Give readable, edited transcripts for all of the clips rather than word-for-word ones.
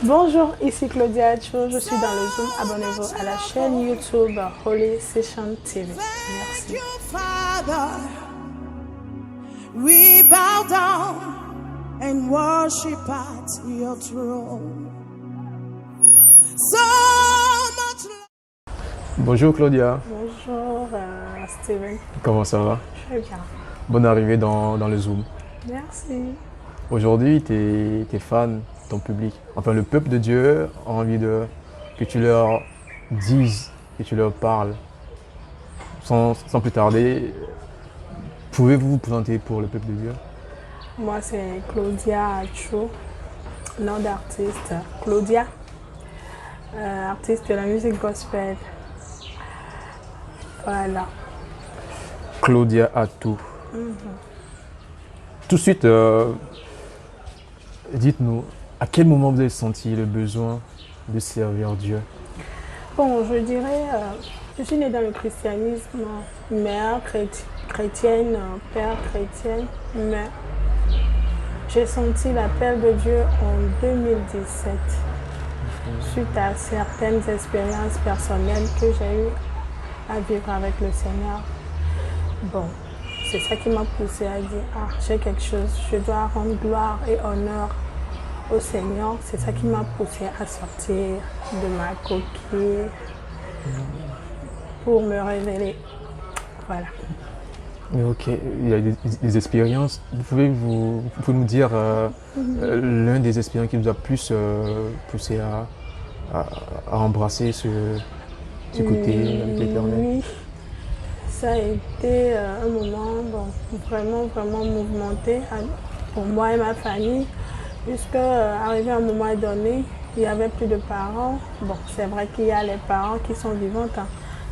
Bonjour, ici Claudia Acho, je suis dans le Zoom. Abonnez-vous à la chaîne YouTube Holy Session TV. Merci. Father, we bow down and worship at your throne. So much love. Bonjour Claudia. Bonjour Steven. Comment ça va? Je vais bien. Bonne arrivée dans le Zoom. Merci. Aujourd'hui, tes fans, ton public, enfin le peuple de Dieu a envie que tu leur dises, que tu leur parles. Sans plus tarder, pouvez-vous vous présenter pour le peuple de Dieu? Moi, c'est Claudia Acho, nom d'artiste. Claudia, artiste de la musique gospel. Voilà. Claudia Acho. Tout de suite, dites-nous, à quel moment vous avez senti le besoin de servir Dieu? Bon, je dirais, je suis née dans le christianisme, mère chrétienne, père chrétien, mais j'ai senti l'appel de Dieu en 2017, suite à certaines expériences personnelles que j'ai eues à vivre avec le Seigneur. Bon, c'est ça qui m'a poussée à dire, j'ai quelque chose, je dois rendre gloire et honneur au Seigneur. C'est ça qui m'a poussée à sortir de ma coquille pour me révéler. Voilà. Ok, il y a des expériences. Vous pouvez nous dire l'un des expériences qui vous a plus poussé à embrasser ce côté avec l'Éternel? Oui, ça a été un moment vraiment mouvementé pour moi et ma famille, puisque arrivé à un moment donné, il n'y avait plus de parents. Bon, c'est vrai qu'il y a les parents qui sont vivants,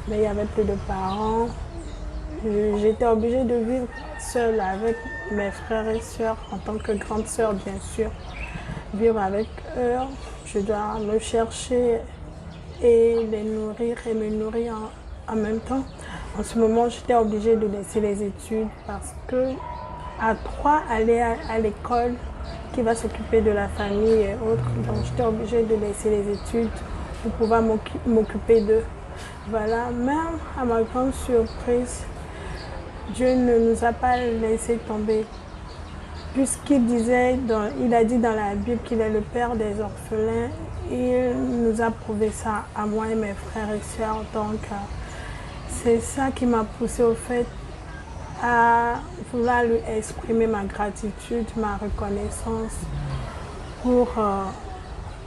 mais il n'y avait plus de parents. J'étais obligée de vivre seule avec mes frères et sœurs, en tant que grande sœur, bien sûr. Vivre avec eux, je dois me chercher et les nourrir et me nourrir en même temps. En ce moment, j'étais obligée de laisser les études parce que à 3, aller à l'école qui va s'occuper de la famille et autres. Donc, j'étais obligée de laisser les études pour pouvoir m'occuper d'eux. Voilà, même à ma grande surprise, Dieu ne nous a pas laissé tomber. Puisqu'il disait, il a dit dans la Bible qu'il est le père des orphelins, il nous a prouvé ça à moi et mes frères et sœurs. Donc, c'est ça qui m'a poussée au fait à vouloir lui exprimer ma gratitude, ma reconnaissance pour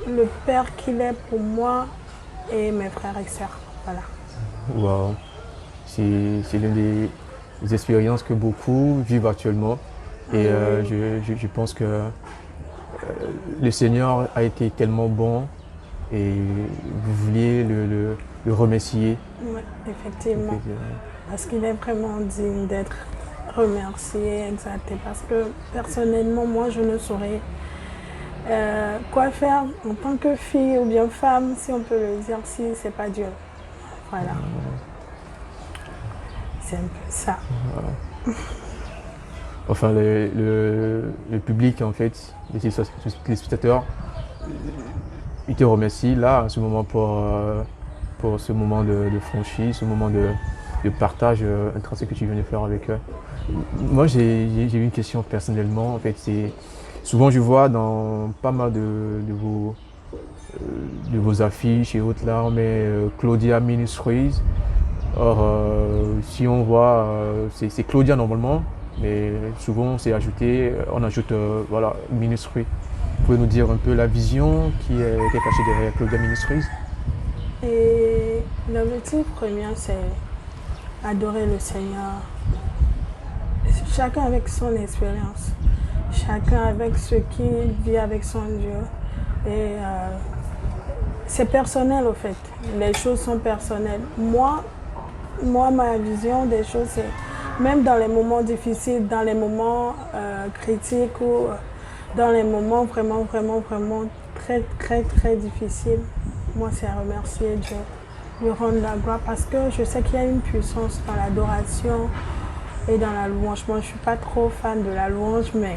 le père qu'il est pour moi et mes frères et sœurs. Voilà. Wow. C'est l'une des expériences que beaucoup vivent actuellement. Et je pense que le Seigneur a été tellement bon et vous vouliez le remercier. Oui, effectivement. Parce qu'il est vraiment digne d'être remercié, exalté. Parce que personnellement, moi, je ne saurais quoi faire en tant que fille ou bien femme, si on peut le dire, si c'est pas Dieu. Voilà. C'est un peu ça. Enfin, le public, en fait, les spectateurs, ils te remercient là, à ce moment, pour ce moment de franchise, ce moment de partage intrinsèque que tu viens de faire avec eux. Moi, j'ai une question personnellement. En fait, souvent je vois dans pas mal de vos affiches et autres là, on met Claudia Ministries. Or, si on voit, c'est Claudia normalement, mais souvent c'est ajouté, on ajoute voilà, Ministry. Vous pouvez nous dire un peu la vision qui est cachée derrière Claudia Ministries? Et l'objectif premier, c'est adorer le Seigneur. Chacun avec son expérience, chacun avec ce qu'il vit avec son Dieu. Et c'est personnel au fait, les choses sont personnelles. Moi, ma vision des choses, c'est même dans les moments difficiles, dans les moments critiques ou dans les moments vraiment très difficiles, moi c'est à remercier Dieu, lui rendre la gloire parce que je sais qu'il y a une puissance dans l'adoration et dans la louange. Moi je ne suis pas trop fan de la louange, mais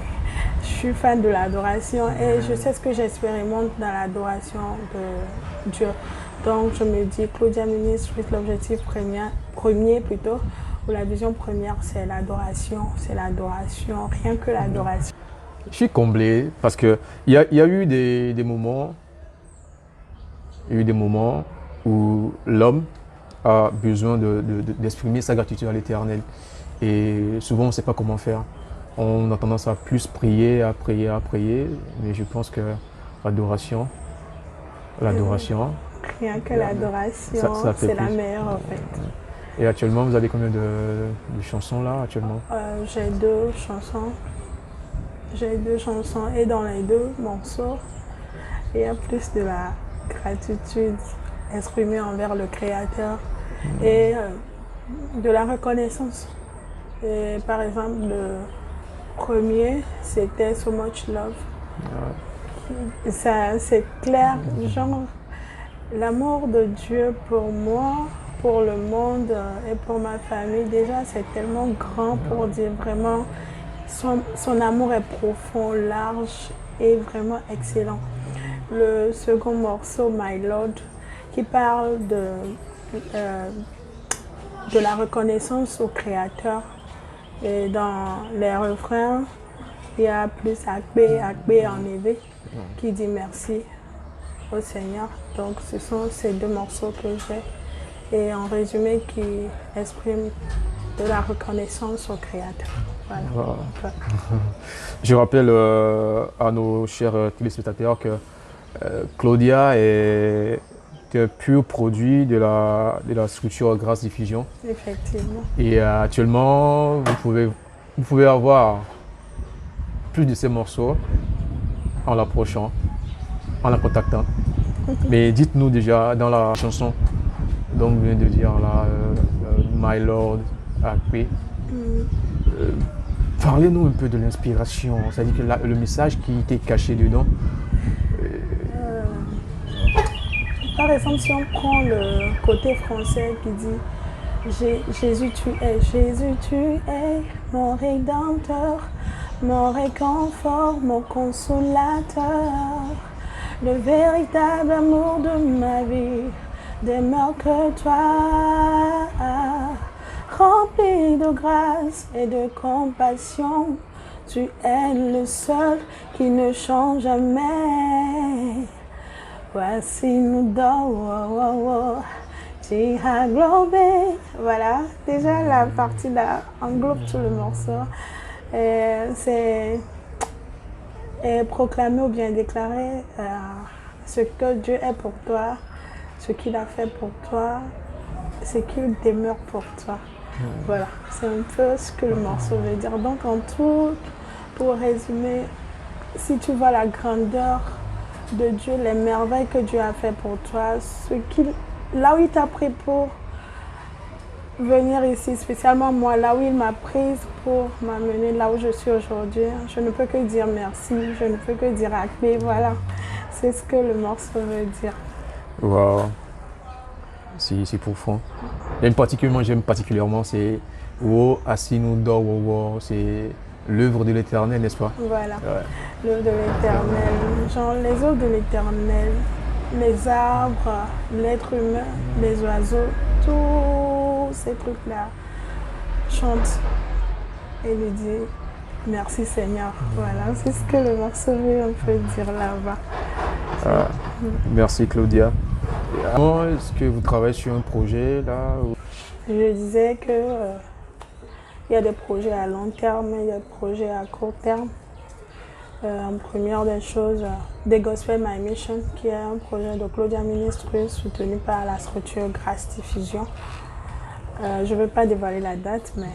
je suis fan de l'adoration et je sais ce que j'expérimente dans l'adoration de Dieu. Donc je me dis, Claudia Ministries, l'objectif premier plutôt, ou la vision première, c'est l'adoration, rien que l'adoration. Je suis comblé parce qu'il y a eu des moments, où l'homme a besoin d'exprimer sa gratitude à l'Éternel. Et souvent, on ne sait pas comment faire. On a tendance à plus prier, à prier, mais je pense que l'adoration, Rien que l'adoration, ça fait c'est la plus. meilleure en fait. Et actuellement, vous avez combien de chansons là actuellement? J'ai 2 chansons. Et dans les 2 morceaux, il y a plus de la gratitude exprimée envers le Créateur et de la reconnaissance. Et par exemple, le premier, c'était So Much Love. Ça, c'est clair, genre, l'amour de Dieu pour moi, pour le monde et pour ma famille, déjà, c'est tellement grand pour dire vraiment, son amour est profond, large et vraiment excellent. Le second morceau, My Lord, qui parle de la reconnaissance au Créateur. Et dans les refrains, il y a plus Akbe en éveil qui dit merci au Seigneur. Donc ce sont ces 2 morceaux que j'ai et en résumé qui expriment de la reconnaissance au Créateur. Voilà. Wow. Je rappelle à nos chers téléspectateurs que Claudia est un pur produit de la structure Grâce Diffusion. Effectivement. Et actuellement, vous pouvez avoir plus de ces morceaux en l'approchant, en la contactant. Mais dites-nous déjà dans la chanson, donc vous venez de dire là, My Lord, Akbe. Parlez-nous un peu de l'inspiration, c'est-à-dire que le message qui était caché dedans. Par exemple, si on prend le côté français qui dit Jésus tu es mon rédempteur, mon réconfort, mon consolateur, le véritable amour de ma vie, demeure que toi, rempli de grâce et de compassion, tu es le seul qui ne change jamais. Voici nous deux, tu as globé. Voilà, déjà la partie là englobe tout le morceau. C'est proclamer ou bien déclarer ce que Dieu est pour toi, ce qu'il a fait pour toi, ce qu'il demeure pour toi. Voilà, c'est un peu ce que le morceau veut dire. Donc en tout, pour résumer, si tu vois la grandeur de Dieu, les merveilles que Dieu a fait pour toi, là où il t'a pris pour venir ici, spécialement moi, là où il m'a prise pour m'amener là où je suis aujourd'hui, je ne peux que dire merci, je ne peux que dire Akbe, voilà. C'est ce que le morceau veut dire. Waouh, c'est profond. J'aime particulièrement, c'est Wo Asinu Do Wo Wo, c'est l'œuvre de l'Éternel, n'est-ce pas? Voilà, l'œuvre de l'Éternel, genre les œuvres de l'Éternel, les arbres, l'être humain, les oiseaux, tous ces trucs-là chantent et lui disent merci Seigneur. Voilà, c'est ce que le morceau veut un peu dire là-bas. Merci Claudia. Est-ce que vous travaillez sur un projet là? Je disais que il y a des projets à long terme, il y a des projets à court terme. En première des choses, The Gospel My Mission, qui est un projet de Claudia Ministries soutenu par la structure Grâce Diffusion. Je ne veux pas dévoiler la date, mais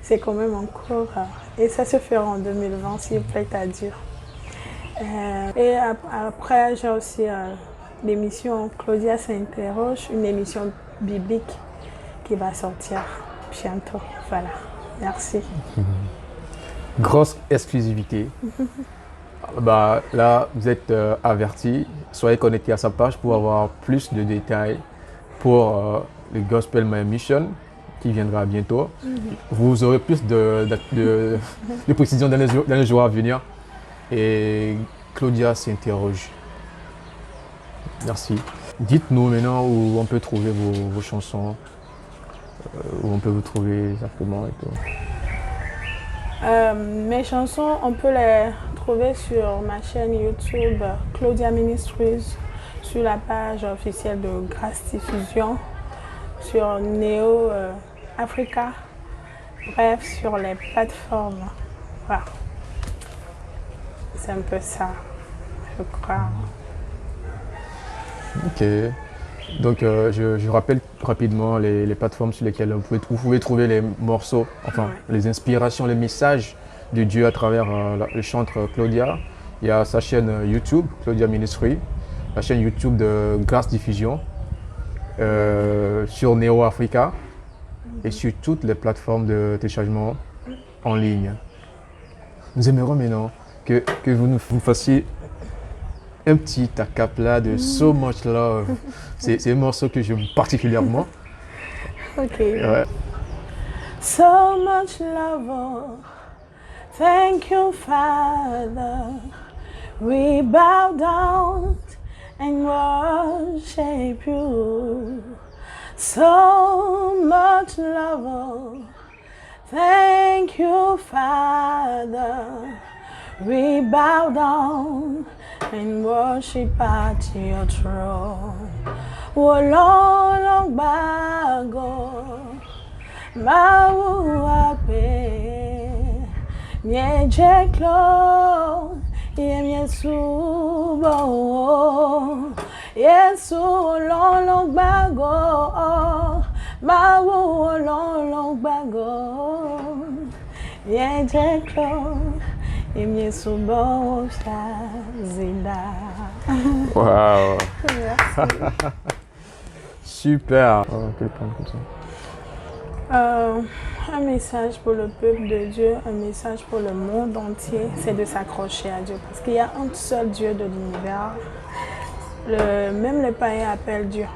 c'est quand même en cours. Et ça se fera en 2020, s'il plaît à dire. Et après, j'ai aussi l'émission Claudia s'interroge, une émission biblique qui va sortir bientôt. Voilà, merci. Grosse exclusivité. Là, vous êtes avertis. Soyez connectés à sa page pour avoir plus de détails pour le Gospel My Mission. qui viendra bientôt. Vous aurez plus de précisions dans les jours à venir. Et Claudia s'interroge. Merci. Dites-nous maintenant où on peut trouver vos chansons, où on peut vous trouver exactement et tout. Mes chansons, on peut les trouver sur ma chaîne YouTube Claudia Ministries, sur la page officielle de Grâce Diffusion, sur Neo Africa, bref, sur les plateformes. Voilà. C'est un peu ça, je crois. Ok. Donc je rappelle rapidement les plateformes sur lesquelles vous pouvez trouver les morceaux, enfin les inspirations, les messages de Dieu à travers le chantre Claudia. Il y a sa chaîne YouTube, Claudia Ministry, la chaîne YouTube de Grâce Diffusion, sur Neo Africa et sur toutes les plateformes de téléchargement en ligne. Nous aimerions maintenant que vous nous fassiez un petit acapella de So Much Love. C'est un morceau que j'aime particulièrement. Ok. Ouais. So much love, oh, thank you, Father. We bow down and worship you. So much love, oh, thank you, Father. We bow down and worship at your throne. Wolong bago mauape miejeklo yemyesubo Yesu wolong bago wolong bago miejeklo yemyesubo shazida. Wow. Merci. Super. On peut le prendre comme ça. Un message pour le peuple de Dieu, un message pour le monde entier, c'est de s'accrocher à Dieu. Parce qu'il y a un seul Dieu de l'univers. Même les païens appellent Dieu.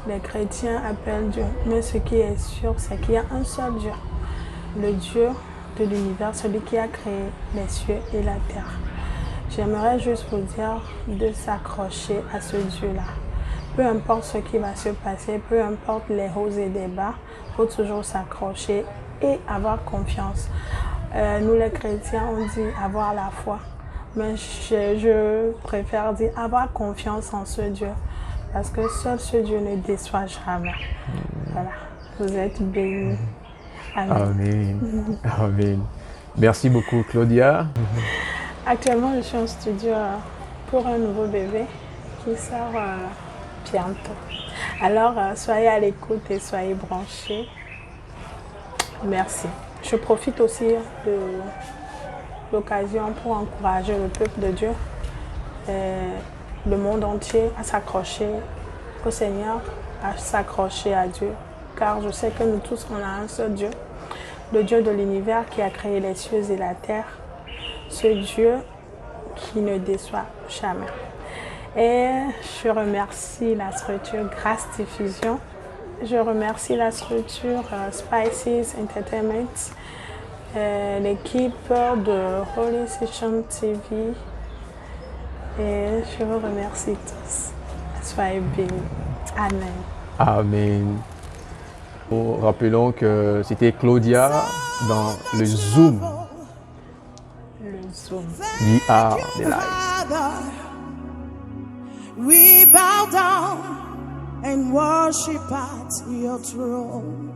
Les chrétiens appellent Dieu. Mais ce qui est sûr, c'est qu'il y a un seul Dieu. Le Dieu de l'univers, celui qui a créé les cieux et la terre. J'aimerais juste vous dire de s'accrocher à ce Dieu-là. Peu importe ce qui va se passer, peu importe les hauts et les bas, il faut toujours s'accrocher et avoir confiance. Nous les chrétiens, on dit avoir la foi. Mais je préfère dire avoir confiance en ce Dieu. Parce que seul ce Dieu ne déçoit jamais. Voilà. Vous êtes bénis. Amen. Amen. Amen. Merci beaucoup, Claudia. Actuellement, je suis en studio pour un nouveau bébé qui sort bientôt. Alors, soyez à l'écoute et soyez branchés. Merci. Je profite aussi de l'occasion pour encourager le peuple de Dieu, le monde entier à s'accrocher au Seigneur, à s'accrocher à Dieu. Car je sais que nous tous, on a un seul Dieu, le Dieu de l'univers qui a créé les cieux et la terre. Ce Dieu qui ne déçoit jamais. Et je remercie la structure Grâce Diffusion. Je remercie la structure Spices Entertainment, l'équipe de Holy Session TV. Et je vous remercie tous. Soyez bénis. Amen. Amen. Rappelons que c'était Claudia dans le Zoom. You are the light. We bow down and worship at your throne.